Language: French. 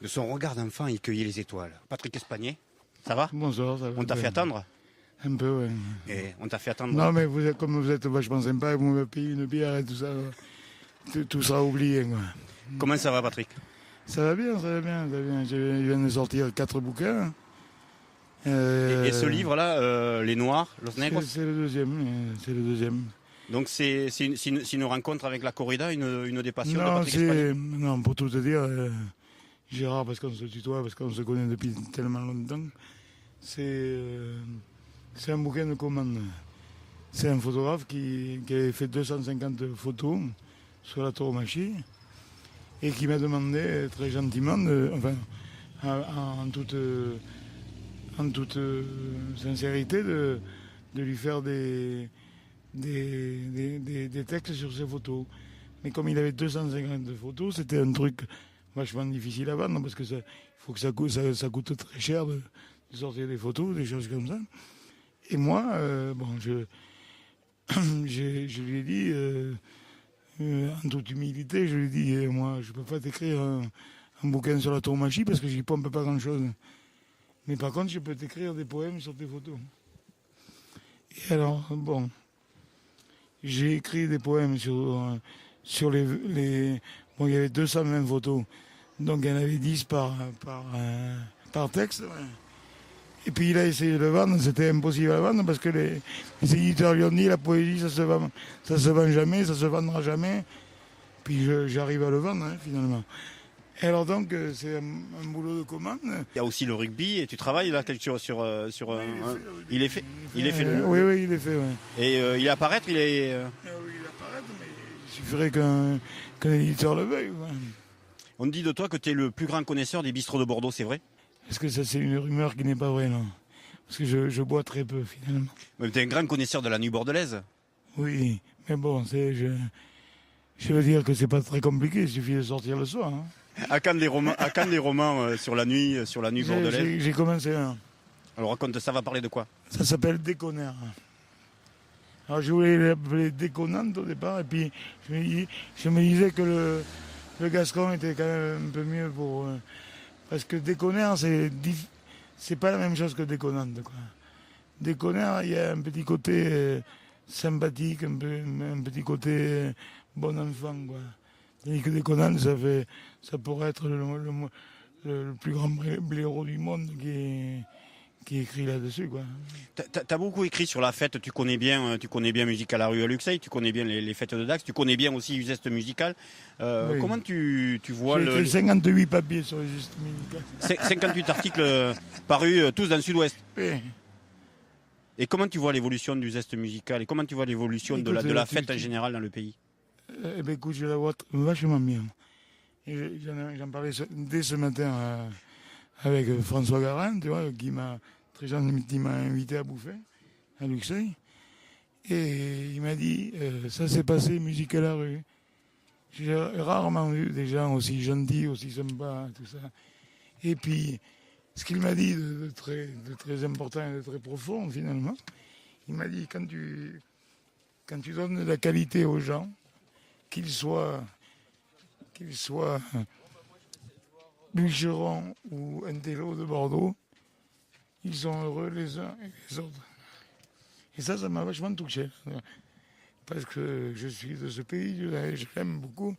De son regard d'enfant, il cueillait les étoiles. Patrick Espagné, ça va? Bonsoir, ça va. On t'a fait attendre? Un peu, ouais. Et on t'a fait attendre. Non, mais comme vous êtes vachement sympa, vous me payez une bière et tout ça, tout sera oublié, quoi. Comment ça va, Patrick? Ça va bien, ça va bien, ça va bien. Je viens de sortir 4 bouquins. Et ce livre-là, Les Noirs, Los Negros? C'est le deuxième, c'est le deuxième. Donc c'est une rencontre avec la corrida, une des passions de Non, Patrick Espagné? non, pour tout te dire, Gérard, parce qu'on se tutoie, parce qu'on se connaît depuis tellement longtemps, c'est un bouquin de commande. C'est un photographe qui avait fait 250 photos sur la tauromachie et qui m'a demandé très gentiment, en toute sincérité, de lui faire des textes sur ses photos. Mais comme il avait 250 photos, c'était un truc vachement difficile à vendre parce que il faut que ça coûte très cher de sortir des photos, des choses comme ça. Et moi, je lui ai dit, en toute humilité, je lui ai dit, moi, je ne peux pas t'écrire un bouquin sur la tauromachie parce que j'y pompe pas grand-chose. Mais par contre, je peux t'écrire des poèmes sur tes photos. Et alors, bon, j'ai écrit des poèmes sur les... Bon, il y avait 220 photos, donc il y en avait 10 par texte. Ouais. Et puis il a essayé de le vendre, c'était impossible à vendre parce que les éditeurs lui ont dit la poésie ça se vend jamais, ça se vendra jamais. Puis j'arrive à le vendre finalement. Et alors donc c'est un boulot de commande. Il y a aussi le rugby et tu travailles là quelque chose sur il est fait. Oui, il est fait. Ouais. Et il est à paraître, Oui, il est à paraître, mais il suffirait qu'un éditeur le veuille. Ouais. On dit de toi que tu es le plus grand connaisseur des bistrots de Bordeaux, c'est vrai? Est-ce que ça c'est une rumeur qui n'est pas vraie, non? Parce que je bois très peu finalement. Mais tu es un grand connaisseur de la nuit bordelaise. Oui, mais bon, je veux dire que c'est pas très compliqué, il suffit de sortir le soir. Hein. À quand les romans sur la nuit bordelaise? J'ai commencé un. Alors raconte, ça va parler de quoi? Ça s'appelle Déconneur. Alors je voulais l'appeler Déconnante au départ, et puis je me disais que le gascon était quand même un peu mieux pour... parce que Déconneur, c'est pas la même chose que Déconnante, quoi. Déconneur, il y a un petit côté sympathique, un petit côté bon enfant, quoi. Tandis que Déconnante, ça pourrait être le plus grand blaireau du monde qui écrit là-dessus, quoi. T'as beaucoup écrit sur la fête, tu connais bien Musique à la rue à Luxeuil, tu connais bien les fêtes de Dax, tu connais bien aussi Uzeste Musical. Oui. Comment tu vois J'ai écrit 58 papiers sur Uzeste Musical. 58 articles parus tous dans le Sud-Ouest. Oui. Et comment tu vois l'évolution du Uzeste Musical et comment tu vois l'évolution de la fête en général dans le pays? Eh bien, écoute, je la vois vachement bien. J'en parlais dès ce matin avec François Garin, tu vois, qui m'a très gentiment invité à bouffer à Luxeuil. Et il m'a dit, ça s'est passé musique à la rue. J'ai rarement vu des gens aussi gentils, aussi sympas, tout ça. Et puis, ce qu'il m'a dit de très important et de très profond, finalement, il m'a dit, quand tu donnes de la qualité aux gens, qu'ils soient bûcherons ou intello de Bordeaux, ils sont heureux les uns et les autres. Et ça m'a vachement touché. Parce que je suis de ce pays, je l'aime beaucoup.